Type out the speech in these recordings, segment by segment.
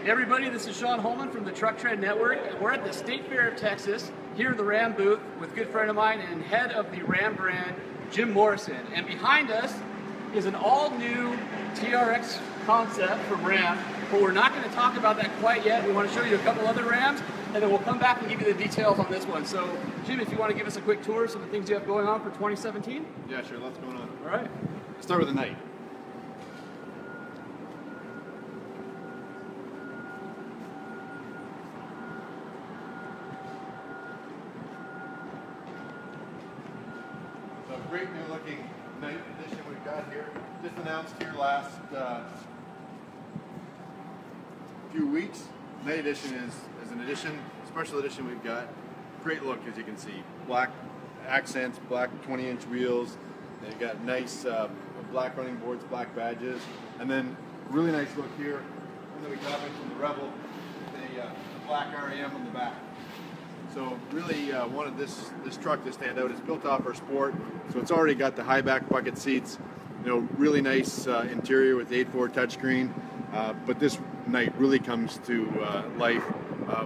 Hey everybody, this is Sean Holman from the Truck Trend Network. We're at the State Fair of Texas, here at the Ram booth with a good friend of mine and head of the Ram brand, Jim Morrison. And behind us is an all-new TRX Concept from Ram, but we're not going to talk about that quite yet. We want to show you a couple other Rams, and then we'll come back and give you the details on this one. So, Jim, if you want to give us a quick tour of some of the things you have going on for 2017? Yeah, sure. Lots going on. All right. Let's start with the night. So, great new looking night edition we've got here. Just announced here last few weeks. Night edition is an edition, special edition we've got. Great look, as you can see. Black accents, black 20-inch wheels. They've got nice black running boards, black badges, and then really nice look here. And then we got it from the Rebel, the black REM on the back. So really wanted this truck to stand out. It's built off our Sport, so it's already got the high back bucket seats. You know, really nice interior with the 8.4 touchscreen. But this night really comes to life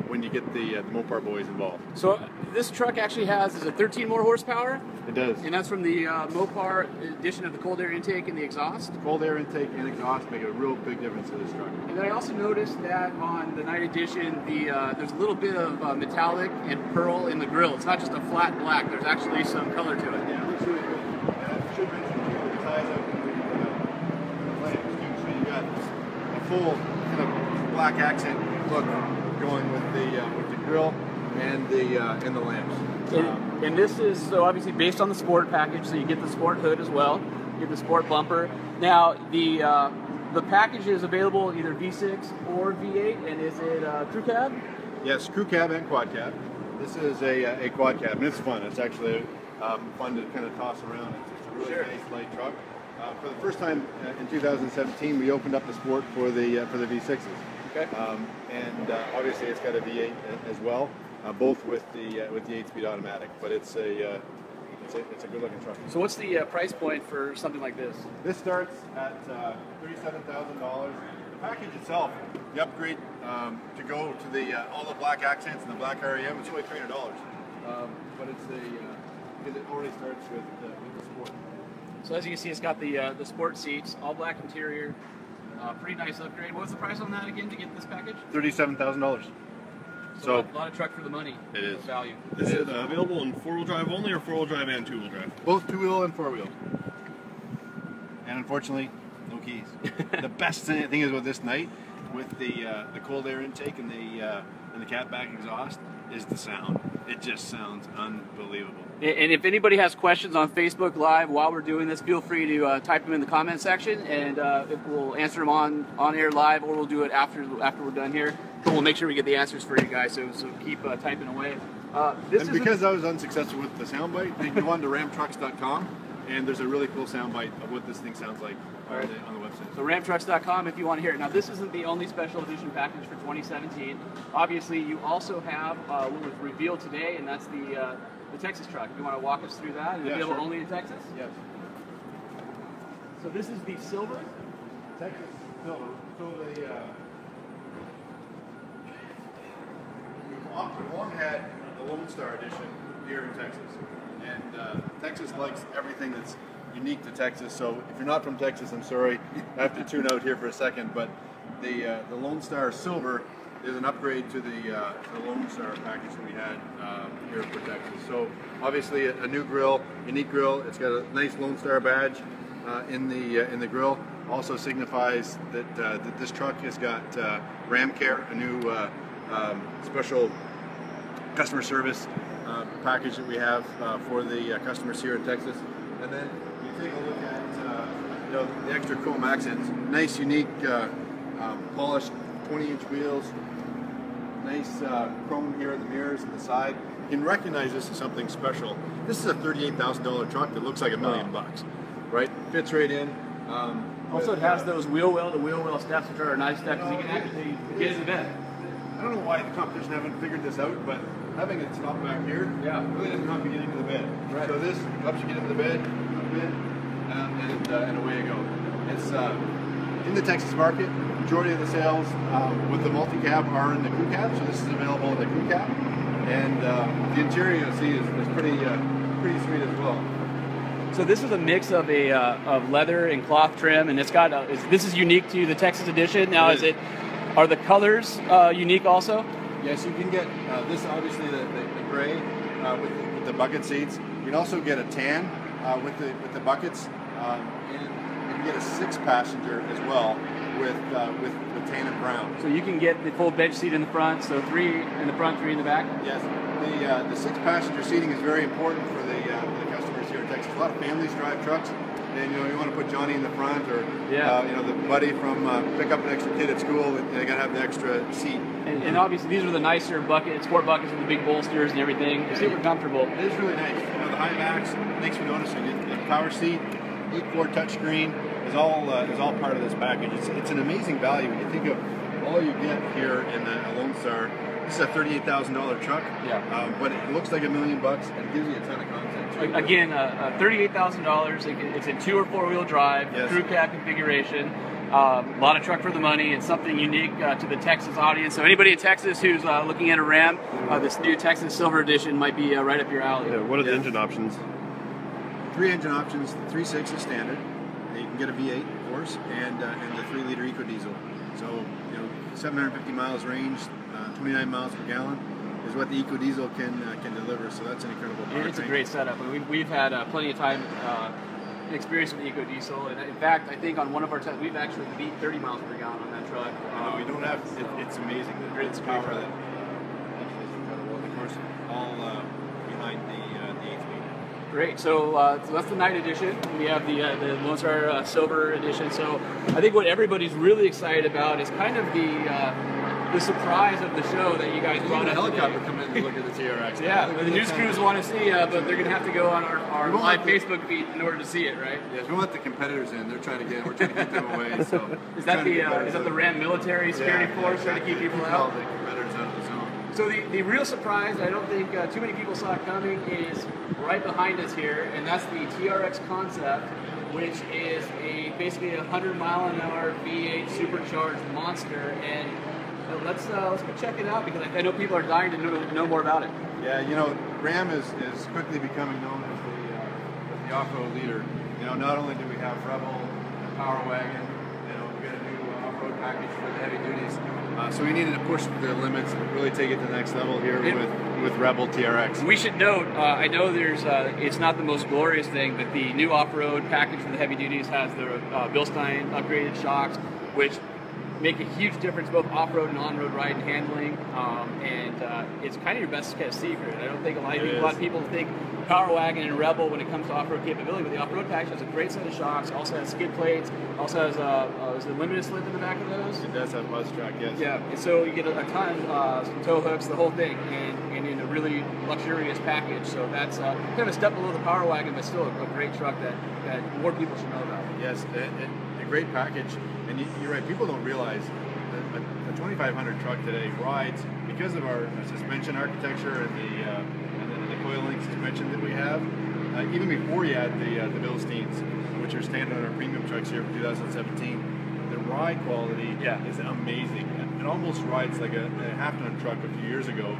when you get the Mopar boys involved. So this truck actually has, is it 13 more horsepower? It does. And that's from the Mopar addition of the cold air intake and the exhaust? Cold air intake and exhaust make a real big difference to this truck. And then I also noticed that on the night edition, there's a little bit of metallic and pearl in the grille. It's not just a flat black, there's actually some color to it. Yeah, it looks really good. I should mention too, the ties up with the lamps too, so you got a full kind of black accent look going with the grille and the lamps. And this is so obviously based on the Sport package, so you get the Sport hood as well, you get the Sport bumper. Now the package is available either V6 or V8, and is it crew cab? Yes, crew cab and quad cab. This is a quad cab, and it's fun. It's actually fun to kind of toss around. It's a really nice light truck. For the first time in 2017, we opened up the Sport for the V6s. Okay. And obviously it's got a V8 as well, both with the 8-speed automatic. But it's a good looking truck. So what's the price point for something like this? This starts at $37,000. The package itself, the upgrade to go to the all the black accents and the black REM, it's only $300. But it's because it already starts with the Sport. So as you can see, it's got the Sport seats, all black interior. Pretty nice upgrade. What was the price on that again to get this package? $37,000. So a lot of truck for the money. It is. Value. Is it available in 4-wheel drive only, or 4-wheel drive and 2-wheel drive? Both 2-wheel and 4-wheel. And unfortunately, no keys. The best thing is with this night, with the cold air intake and the catback exhaust, is the sound. It just sounds unbelievable. And if anybody has questions on Facebook Live while we're doing this, feel free to type them in the comment section, and we'll answer them on air live, or we'll do it after we're done here. But we'll make sure we get the answers for you guys. So keep typing away. And because I was unsuccessful with the soundbite, they go on to ramtrucks.com, and there's a really cool soundbite of what this thing sounds like on the website. So ramtrucks.com if you want to hear it. Now this isn't the only special edition package for 2017. Obviously, you also have what was revealed today, and that's the Texas truck. If you want to walk us through that, and yeah, available sure. only in Texas. Yes. So this is the silver. Texas silver. So we've long had the Lone Star edition here in Texas, and Texas likes everything that's unique to Texas. So if you're not from Texas, I'm sorry, I have to tune out here for a second. But the Lone Star Silver is an upgrade to the Lone Star package that we had here for Texas. So obviously a new grille, unique grille. It's got a nice Lone Star badge in the grille. Also signifies that this truck has got Ram Care, a new special customer service package that we have for the customers here in Texas. And then you take a look at the extra chrome accents. Nice, unique, polished 20-inch wheels. Nice chrome here in the mirrors and the side. You can recognize this as something special. This is a $38,000 truck that looks like $1 million bucks, right? Fits right in. Also, it has those wheel well to wheel well steps, which are a nice step because you can actually get in the bed. I don't know why the competition haven't figured this out, but having it stop back here really doesn't help you get into the bed. Right. So this helps you get into the bed, and away you go. It's in the Texas market. majority of the sales with the multi-cab are in the crew cab, so this is available in the crew cab. And the interior, you'll see, is pretty sweet as well. So this is a mix of of leather and cloth trim, and it's got this is unique to the Texas edition. Now, are the colors unique also? Yes, you can get this, obviously the gray with the bucket seats. You can also get a tan with the buckets, and you can get a 6-passenger as well with tan and brown. So you can get the full bench seat in the front, so 3 in the front, 3 in the back. Yes, the 6-passenger seating is very important for the customers here in Texas. A lot of families drive trucks, and you want to put Johnny in the front, or the buddy from pick up an extra kid at school, and they got to have the extra seat. And obviously these are the nicer sport buckets with the big bolsters and everything. They're super comfortable. It is really nice. The high backs makes me notice the power seat, 8-port touchscreen is all part of this package. It's an amazing value when you think of all you get here in the Lone Star. This is a $38,000 truck, but it looks like $1 million and it gives you a ton of content too. Again, $38,000. It's a 2 or 4-wheel drive, crew cab configuration. A lot of truck for the money, and something unique to the Texas audience. So anybody in Texas who's looking at a Ram, this new Texas Silver Edition might be right up your alley. Yeah, what are the engine options? 3 engine options. The 3.6 is standard. You can get a V8, of course, and the 3-liter eco diesel. So 750 miles range, 29 miles per gallon is what the eco diesel can deliver. So that's an incredible powertrain. It's a great setup. I mean, we've had plenty of time. Experience with the eco diesel, and in fact, I think on one of our tests we've actually beat 30 miles per gallon on that truck. We don't have. It's amazing. The grid power that is incredible. And of course, all behind the 8-speed. Great. So that's the night edition. We have the Lone Star Silver edition. So I think what everybody's really excited about is kind of the surprise of the show that you guys brought a up. helicopter come in to look at the TRX. Yeah, the news crews want to see, but they're going to have to go on our live Facebook feed in order to see it, right? Yes, we want the competitors in. We're trying to get them away. So is that the Ram military security force trying to keep people out? All the competitors out of the zone. So the real surprise, I don't think too many people saw it coming, is right behind us here, and that's the TRX Concept, which is basically a 100-mile-an-hour V8 supercharged monster. And let's go check it out, because I know people are dying to know more about it. Yeah, Ram is quickly becoming known as the off-road leader. Not only do we have Rebel and Power Wagon, we got a new off-road package for the heavy duties. So we needed to push the limits and really take it to the next level here with Rebel TRX. We should note, I know it's not the most glorious thing, but the new off-road package for the heavy duties has the Bilstein upgraded shocks, which make a huge difference both off-road and on-road ride and handling, and it's kind of your best kept secret. I don't think a lot of people think Power Wagon and Rebel when it comes to off-road capability, but the off-road package has a great set of shocks, also has skid plates, also has is there limited slip in the back of those? It does have buzz track, yes. Yeah, and so you get a ton, some tow hooks, the whole thing, and in a really luxurious package. So that's kind of a step below the Power Wagon, but still a great truck that more people should know about. Yes, a great package. And you're right, people don't realize that a 2500 truck today rides, because of our suspension architecture and the coil link suspension that we have, even before you add the Bilsteins, which are standard on our premium trucks here for 2017, the ride quality is amazing. It almost rides like a half-ton truck a few years ago.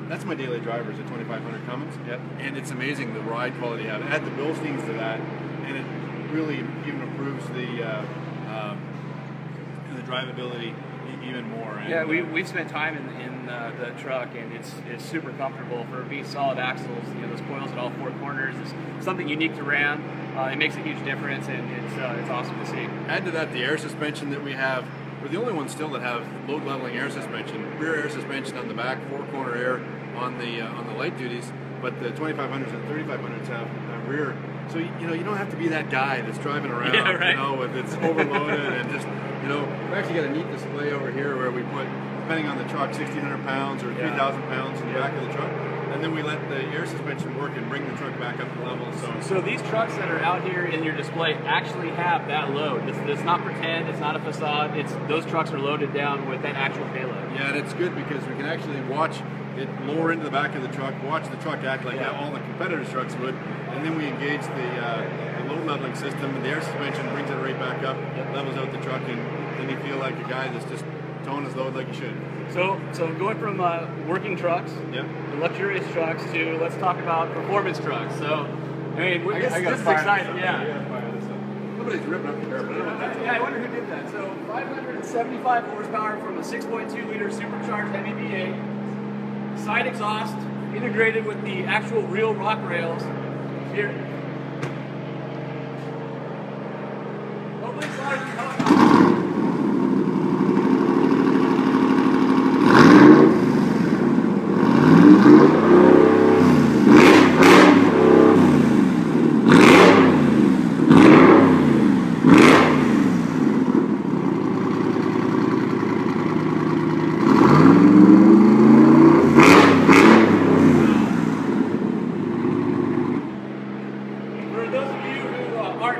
That's my daily driver, is a 2500 Cummins, and it's amazing the ride quality you have. Add the Bilsteins to that, and it really even improves the drivability even more. And, we've spent time in the truck, and it's super comfortable for being solid axles. Those coils at all 4 corners is something unique to Ram. It makes a huge difference, and it's awesome to see. Add to that the air suspension that we have. We're the only ones still that have load leveling air suspension, rear air suspension on the back, 4-corner air on the light duties. But the 2500s and 3500s have rear. So you don't have to be that guy that's driving around, with it's overloaded and just we actually got a neat display over here where we put, depending on the truck, 1,600 pounds or 3,000 pounds in the back of the truck, and then we let the air suspension work and bring the truck back up to level. So these trucks that are out here in your display actually have that load. It's not pretend. It's not a facade. Those trucks are loaded down with that actual payload. Yeah, and it's good because we can actually watch it lower into the back of the truck, watch the truck act like how all the competitors' trucks would, and then we engage the load leveling system, and the air suspension brings it right back up, levels out the truck, and then you feel like a guy that's just towing his load like he should. So going from working trucks, Yep. luxurious trucks, to let's talk about performance trucks. So, I mean, this is fire exciting, this yeah. up. I gotta fire this up. Somebody's ripping up the carpet. Yeah, I wonder who did that. So 575 horsepower from a 6.2 liter supercharged Hemi V8, side exhaust integrated with the actual real rock rails. Here. Hopefully it's large and helicopter.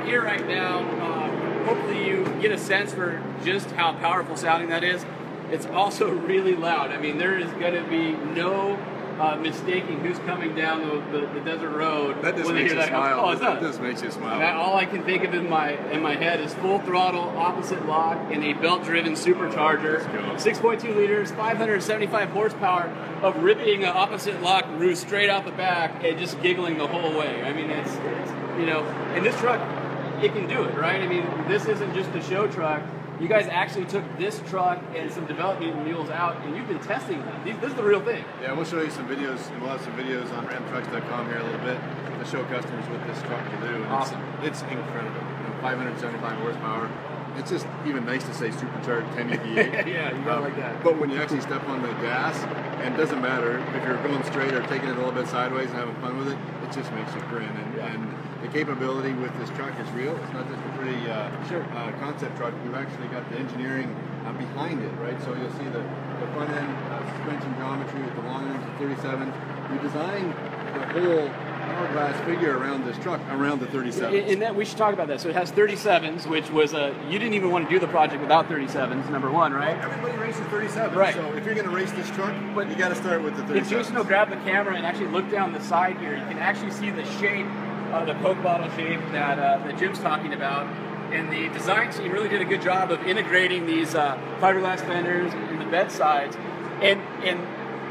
Here right now, hopefully you get a sense for just how powerful sounding that is. It's also really loud. I mean, there is going to be no mistaking who's coming down the desert road. That just when they makes hear you that. smile. Oh, it does. That just makes you smile. And all I can think of in my head is full throttle, opposite lock, and a belt-driven supercharger. 6.2 liters, 575 horsepower of ripping an opposite lock roost straight out the back and just giggling the whole way. I mean, it's you know, and this truck, it can do it, right? I mean, this isn't just a show truck. You guys actually took this truck and some development mules out, and you've been testing them. This is the real thing. Yeah, we'll show you some videos, and we'll have some videos on ramtrucks.com here in a little bit to show customers what this truck will do. And Awesome. It's incredible. 575 horsepower. It's just even nice to say supercharged Hemi V8. Yeah, you gotta like that. But when you actually step on the gas, and it doesn't matter if you're going straight or taking it a little bit sideways and having fun with it, it just makes you grin. And the capability with this truck is real. It's not just a pretty concept truck. We've actually got the engineering behind it, right? So you'll see the front end suspension geometry with the long arms of 37. We designed the whole hourglass figure around this truck around the 37. And that we should talk about that. So it has 37s, which was you didn't even want to do the project without 37s, number one, right? Well, everybody races 37. Right. So if you're going to race this truck, you got to start with the 37. If Jason will grab the camera and actually look down the side here, you can actually see the shape of the Coke bottle shape that Jim's talking about. And the design team really did a good job of integrating these fiberglass fenders in the bed sides. And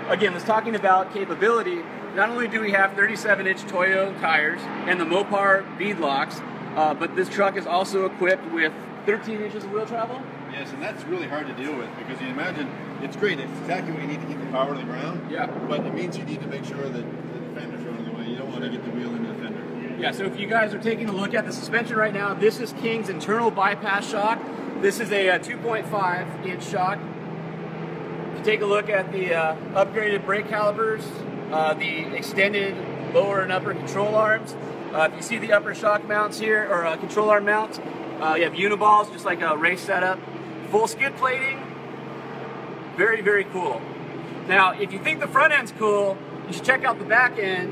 again, let's talking about capability. Not only do we have 37-inch Toyo tires and the Mopar bead locks, but this truck is also equipped with 13 inches of wheel travel. Yes, and that's really hard to deal with because you imagine it's great. It's exactly what you need to keep the power to the ground. Yeah. But it means you need to make sure that the fenders are on the way. You don't want to get the wheel into the fender. Yeah, so if you guys are taking a look at the suspension right now, this is King's internal bypass shock. This is a 2.5-inch shock. If you take a look at the upgraded brake calipers, the extended lower and upper control arms. If you see the upper shock mounts here, or control arm mounts, you have uniballs, just like a race setup. Full skid plating, very, very cool. Now, if you think the front end's cool, you should check out the back end.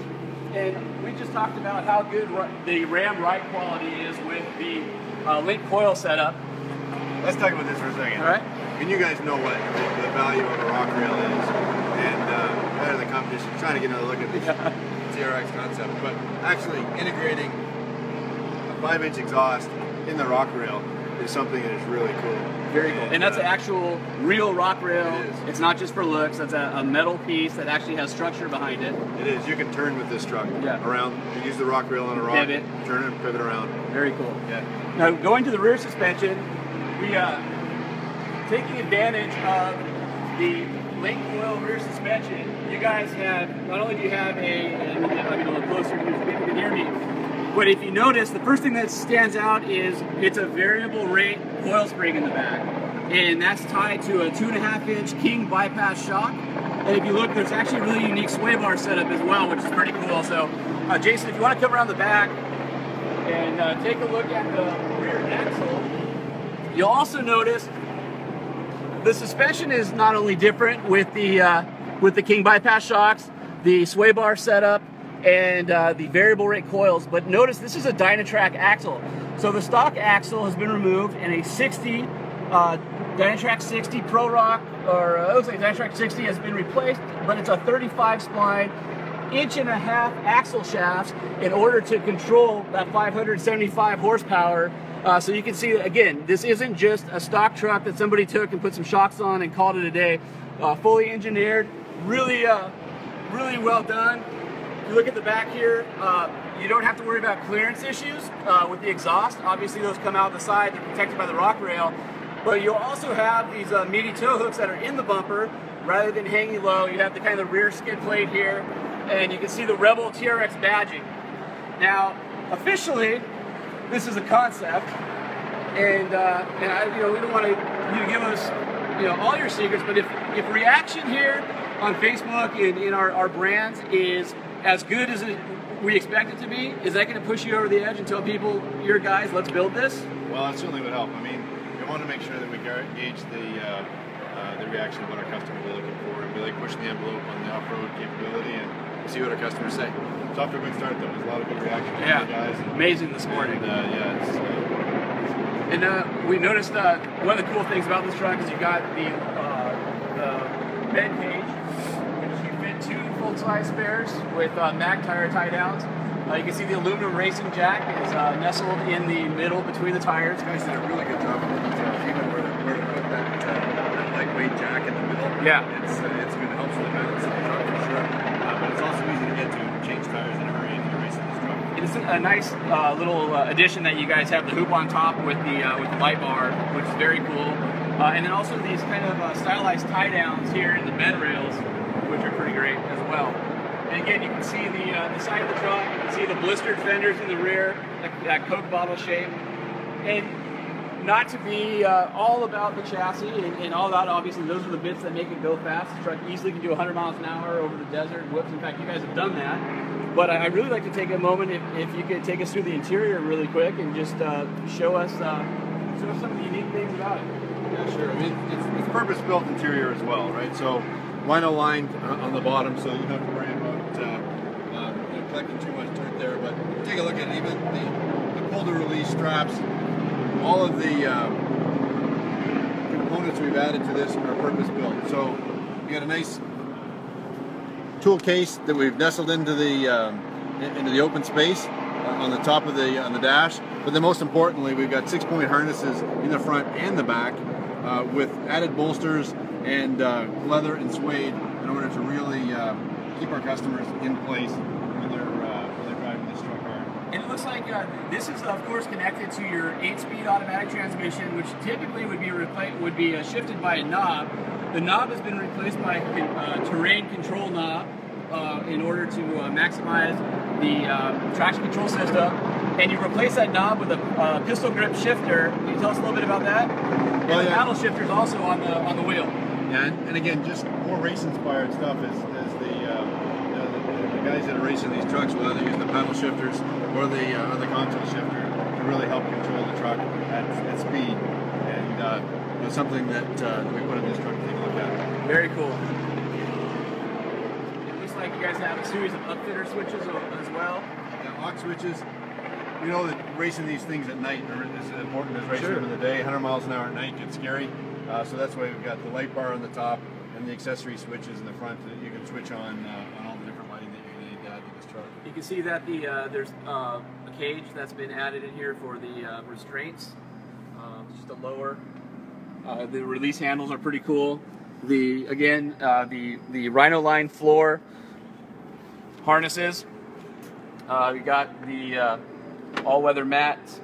And we just talked about how good the Ram ride quality is with the link coil setup. Let's talk about this for a second. All right. I mean, you guys know what the value of a rock rail is, and better than competition. Trying to get another look at the TRX concept, but actually integrating a 5-inch exhaust in the rock rail is something that is really cool. Very cool. And that's an actual real rock rail. It is. It's not just for looks. That's a metal piece that actually has structure behind it. It is. You can turn with this truck around. You use the rock rail on a rock, Pivot. turn it and pivot around. Very cool. Yeah. Now, going to the rear suspension, we taking advantage of the link coil rear suspension. You guys have, not only do you have and I'll get a little closer here so people can hear me, but if you notice, the first thing that stands out is it's a variable rate coil spring in the back. And that's tied to a 2.5-inch King bypass shock. And if you look, there's actually a really unique sway bar setup as well, which is pretty cool. So, Jason, if you want to come around the back and take a look at the rear axle, you'll also notice the suspension is not only different with the King bypass shocks, the sway bar setup, and the variable rate coils, but notice this is a Dynatrac axle. So the stock axle has been removed and a 60 Dynatrac 60 Pro Rock, or it looks like Dynatrac 60 has been replaced, but it's a 35 spline, 1.5-inch axle shafts in order to control that 575 horsepower So you can see, again, this isn't just a stock truck that somebody took and put some shocks on and called it a day. Fully engineered, really well done. If you look at the back here, you don't have to worry about clearance issues with the exhaust. Obviously those come out the side, they're protected by the rock rail. But you'll also have these meaty tow hooks that are in the bumper rather than hanging low. You have the kind of rear skid plate here, and you can see the Rebel TRX badging. Now, officially, this is a concept, and we don't want you to give us all your secrets, but if reaction here on Facebook and in our brands is as good as we expect it to be, is that going to push you over the edge and tell people, your guys, let's build this? Well, it certainly would help. I mean, we want to make sure that we gauge the reaction of what our customers are looking for, and we like pushing the envelope on the off-road capability and see what our customers say. It's off to a good start, though. There's a lot of good reaction from the guys. Amazing this morning. And, we noticed one of the cool things about this truck is you got the bed cage, which you fit 2 full-size spares with mag tire tie downs. You can see the aluminum racing jack is nestled in the middle between the tires. these guys did a really good job of even where to put that lightweight jack in the middle. Yeah. It's going to help with the balance of the truck for sure. But it's also easy to get to change tires in a hurry if you're racing this truck. It's a nice little addition that you guys have the hoop on top with the light bar, which is very cool. And then also these kind of stylized tie downs here in the bed rails, which are pretty great as well. And again, you can see the side of the truck, you can see the blistered fenders in the rear, that Coke bottle shape. And not to be all about the chassis and all about, obviously, those are the bits that make it go fast. The truck easily can do 100 miles an hour over the desert, whoops. In fact, you guys have done that. But I'd really like to take a moment, if you could take us through the interior really quick and just show us some of the unique things about it. Yeah, sure. I mean, it's purpose-built interior as well, right? So, vinyl lined on the bottom, so you don't have to worry about collecting too much dirt there. But take a look at it, even the pull-to-release straps, all of the components we've added to this are purpose-built. So, you got a nice tool case that we've nestled into the open space on the top of on the dash. But then most importantly, we've got 6-point harnesses in the front and the back with added bolsters and leather and suede in order to really keep our customers in place when they're driving this truck hard. And it looks like this is, of course, connected to your 8-speed automatic transmission, which typically would be shifted by a knob. The knob has been replaced by a terrain control knob in order to maximize the traction control system. And you replace that knob with a pistol grip shifter. Can you tell us a little bit about that? Well, and the paddle shifter is also on the wheel. Yeah, and again, just more race-inspired stuff as the guys that are racing these trucks will either use the paddle shifters or the console shifter to really help control the truck at speed. And it's something that we put in this truck to take a look at. Very cool. It looks like you guys have a series of upfitter switches as well. Yeah, lock switches. We know that racing these things at night is as important as racing them in the day. 100 miles an hour at night gets scary. So that's why we've got the light bar on the top and the accessory switches in the front that you can switch on all the different lighting that you need to add to this truck. You can see that there's a cage that's been added in here for the restraints. Just a lower. The release handles are pretty cool. The Rhino line floor harnesses. We got the all-weather mats.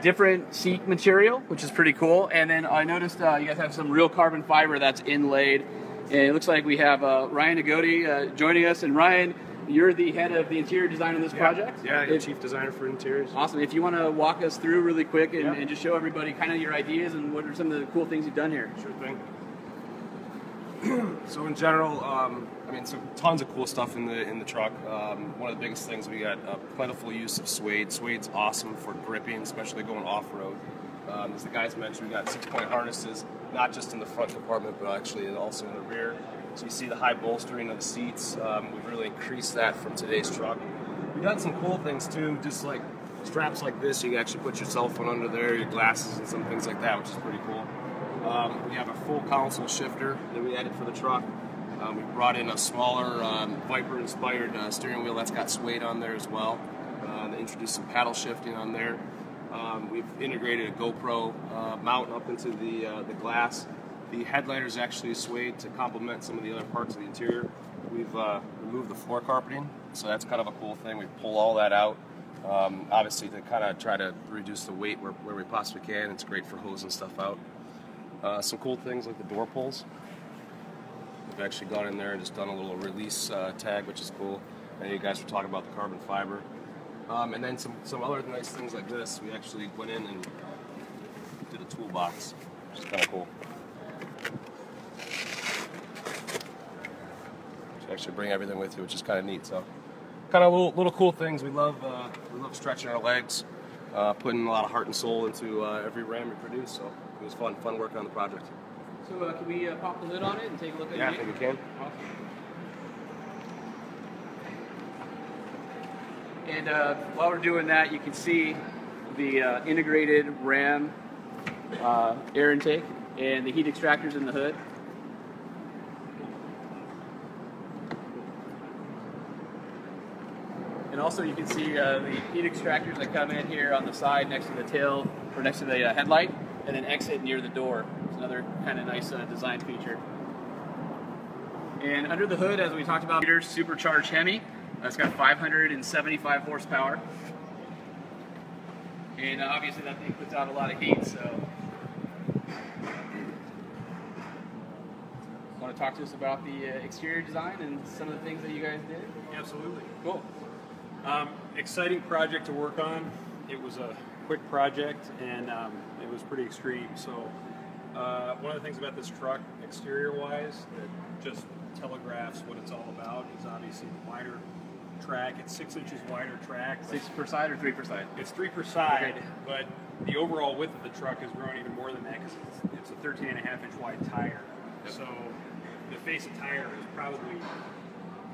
Different seat material, which is pretty cool. And then I noticed you guys have some real carbon fiber that's inlaid. And it looks like we have Ryan Nagoti joining us. And Ryan, you're the head of the interior design on this project? Yeah, the chief designer for interiors. Awesome. If you want to walk us through really quick and just show everybody kind of your ideas and what are some of the cool things you've done here. Sure thing. So in general, so tons of cool stuff in the truck. One of the biggest things, we got plentiful use of suede. Suede's awesome for gripping, especially going off-road. As the guys mentioned, we got 6-point harnesses, not just in the front compartment, but actually also in the rear. So you see the high bolstering of the seats. We've really increased that from today's truck. We've done some cool things too, just like straps like this. You can actually put your cell phone under there, your glasses and some things like that, which is pretty cool. We have a full console shifter that we added for the truck. We brought in a smaller Viper-inspired steering wheel that's got suede on there as well. They introduced some paddle shifting on there. We've integrated a GoPro mount up into the glass. The headliner is actually suede to complement some of the other parts of the interior. We've removed the floor carpeting, so that's kind of a cool thing. We pull all that out, obviously to kind of try to reduce the weight where we possibly can. It's great for hosing stuff out. Some cool things like the door pulls. We've actually gone in there and just done a little release tag, which is cool. And you guys were talking about the carbon fiber. And then some other nice things like this. We actually went in and did a toolbox, which is kind of cool. You actually bring everything with you, which is kind of neat. So, kind of little cool things. We love stretching our legs, putting a lot of heart and soul into every Ram we produce. So it was fun working on the project. So can we pop the lid on it and take a look at it? Yeah, I think we can. Awesome. And while we're doing that, you can see the integrated Ram air intake and the heat extractors in the hood. And also you can see the heat extractors that come in here on the side next to the tail, or next to the headlight, and then exit near the door. It's another kind of nice design feature. And under the hood, as we talked about, supercharged Hemi. It's got 575 horsepower. And obviously that thing puts out a lot of heat, so. Want to talk to us about the exterior design and some of the things that you guys did? Absolutely. Cool. Exciting project to work on. It was a quick project and it was pretty extreme. So one of the things about this truck, exterior-wise, that just telegraphs what it's all about is obviously the wider track. It's 6 inches wider track. 6 per side or 3 per side? It's 3 per side, okay. But the overall width of the truck has grown even more than that because it's a 13.5-inch wide tire. Yep. So the face of tire is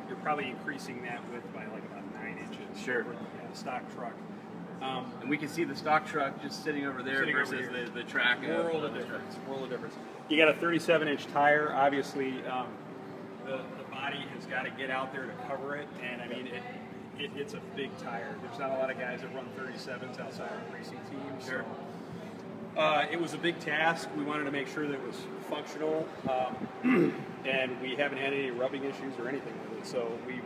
you're probably increasing that width by like about 9 inches. Sure. For the stock truck. And we can see the stock truck just sitting over there versus the track. World of difference. You got a 37-inch tire. Obviously, the body has got to get out there to cover it, and I mean it's a big tire. There's not a lot of guys that run 37s outside of racing teams. Sure. So, it was a big task. We wanted to make sure that it was functional, and we haven't had any rubbing issues or anything with it. So we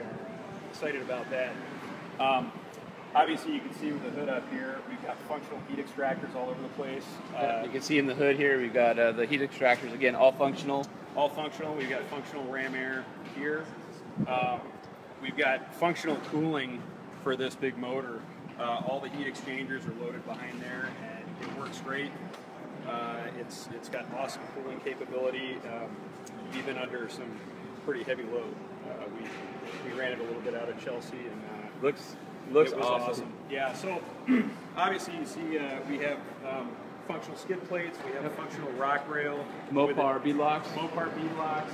are excited about that. Obviously, you can see with the hood up here, we've got functional heat extractors all over the place. You can see in the hood here, we've got the heat extractors, again, all functional. All functional. We've got functional ram air here. We've got functional cooling for this big motor. All the heat exchangers are loaded behind there, and it works great. It's got awesome cooling capability, even under some pretty heavy load. We ran it a little bit out of Chelsea, and Looks awesome. Yeah. So obviously, you see we have functional skid plates. We have a functional rock rail. Mopar beadlocks. Mopar beadlocks.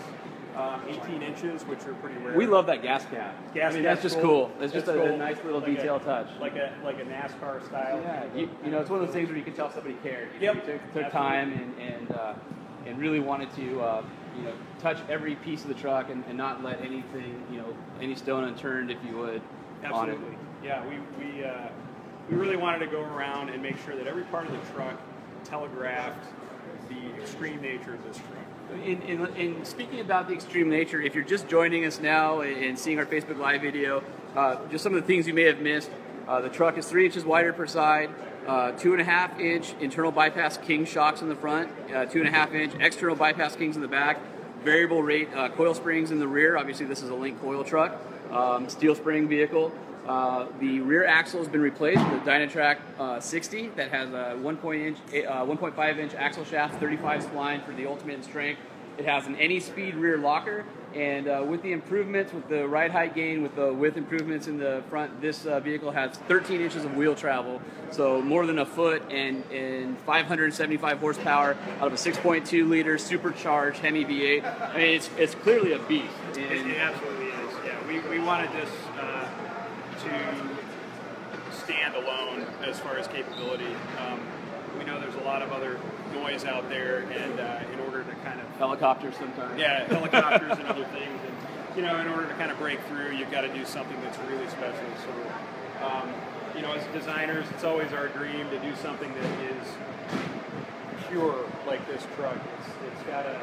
18 inches, which are pretty rare. We love that gas cap. That's just cool. It's just a nice little detail touch. Like a NASCAR style. Yeah, you know, it's one of those things where you can tell somebody cared. You took their time and really wanted to touch every piece of the truck and not let anything, any stone unturned, if you would. Absolutely. On it. Yeah, we really wanted to go around and make sure that every part of the truck telegraphed the extreme nature of this truck. In speaking about the extreme nature, if you're just joining us now and seeing our Facebook Live video, just some of the things you may have missed. The truck is 3 inches wider per side, 2.5-inch internal bypass king shocks in the front, 2.5-inch external bypass kings in the back, variable rate coil springs in the rear. Obviously, this is a link coil truck, steel spring vehicle. The rear axle has been replaced with a Dynatrac 60 that has a 1.5-inch axle shaft, 35 spline for the ultimate in strength. It has an any speed rear locker, and with the improvements, with the ride height gain, with the width improvements in the front, this vehicle has 13 inches of wheel travel, so more than a foot, and 575 horsepower out of a 6.2 liter supercharged Hemi V8. I mean, it's clearly a beast. It absolutely is. Yeah, we wanted this to stand alone as far as capability. We know there's a lot of other noise out there, and in order to kind of helicopters sometimes. Yeah, helicopters and other things, and in order to kind of break through, you've got to do something that's really special. So you know, as designers, it's always our dream to do something that is pure like this truck. It's got a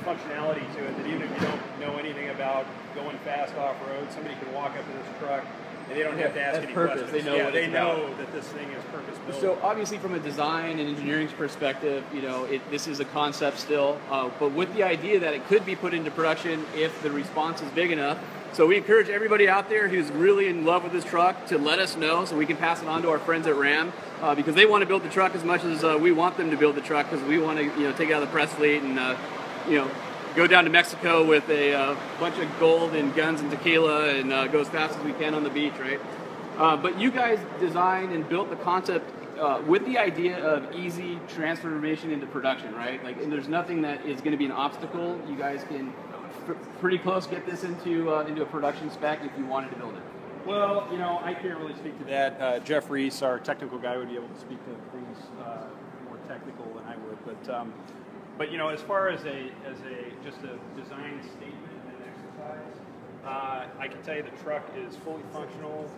functionality to it that even if you don't know anything about going fast off-road, somebody can walk up to this truck and they don't have to ask any questions. They know what they it's know about. that this thing is purpose-built. So obviously from a design and engineering perspective, you know, this is a concept still, but with the idea that it could be put into production if the response is big enough. So we encourage everybody out there who's really in love with this truck to let us know so we can pass it on to our friends at Ram, because they want to build the truck as much as we want them to build the truck, because we want to, you know, take it out of the press fleet and, you know, go down to Mexico with a bunch of gold and guns and tequila and go as fast as we can on the beach, right? But you guys designed and built the concept with the idea of easy transformation into production, right? Like, and there's nothing that is going to be an obstacle. You guys can pretty close get this into a production spec if you wanted to build it. Well, you know, I can't really speak to that. Jeff Reese, our technical guy, would be able to speak to things more technical than I would. But you know, as far as just a design statement and exercise, I can tell you the truck is fully functional.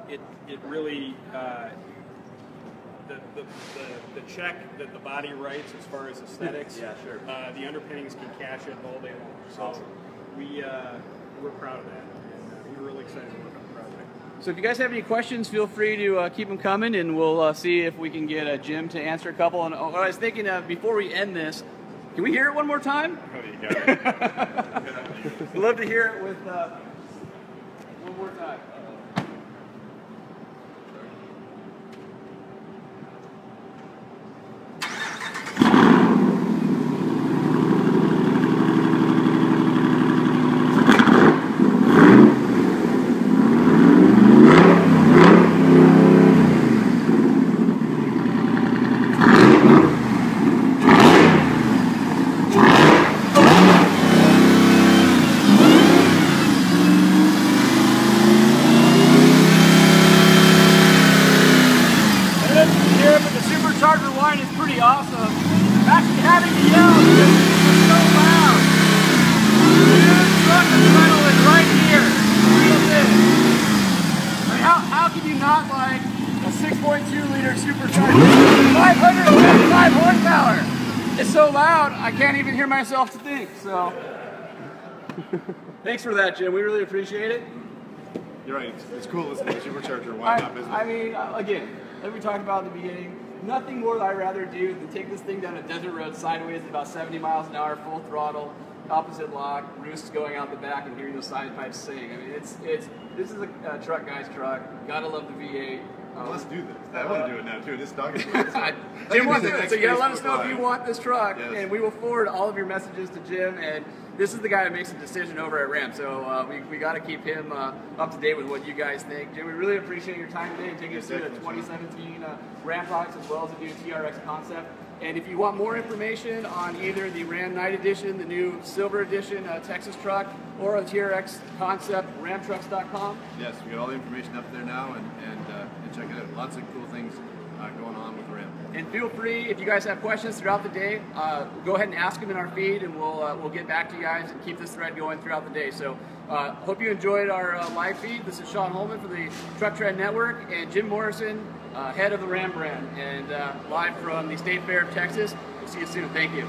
It really the check that the body writes as far as aesthetics. Yeah, sure. The underpinnings can catch it all day long. So awesome. we're proud of that, and we're really excited to work on the project. So if you guys have any questions, feel free to keep them coming, and we'll see if we can get Jim to answer a couple. And what I was thinking of before we end this, can we hear it one more time? Oh, you got it. I'd love to hear it with one more time. Awesome. I'm actually having to yell because it's so loud. This truck is rattling right here. Real big. I mean, how can you not like a 6.2 liter supercharger? 555 horsepower. It's so loud I can't even hear myself to think. So thanks for that, Jim. We really appreciate it. You're right. It's cool listening to supercharger. Why not business? I mean, again, like we talked about at the beginning, nothing more that I'd rather do than take this thing down a desert road sideways at about 70 miles an hour, full throttle, opposite lock, roosts going out the back, and hearing those side pipes sing. I mean, this is a truck guy's truck. Gotta love the V8. Let's do this. I want to do it now too. This dog is Jim wants it, so you gotta let us know if you want this truck, yes. and we will forward all of your messages to Jim. And this is the guy that makes the decision over at Ram, so we got to keep him up to date with what you guys think. Jim, we really appreciate your time today and taking us through the 2017 Ram products as well as the new TRX Concept. And if you want more information on either the Ram Night Edition, the new Silver Edition Texas truck, or the TRX Concept, ramtrucks.com. Yes, we got all the information up there now, and check it out. Lots of cool things going on with Ram. And feel free, if you guys have questions throughout the day, go ahead and ask them in our feed, and we'll get back to you guys and keep this thread going throughout the day. So hope you enjoyed our live feed. This is Sean Holman for the Truck Trend Network, and Jim Morrison, head of the Ram brand, and live from the State Fair of Texas. We'll see you soon. Thank you.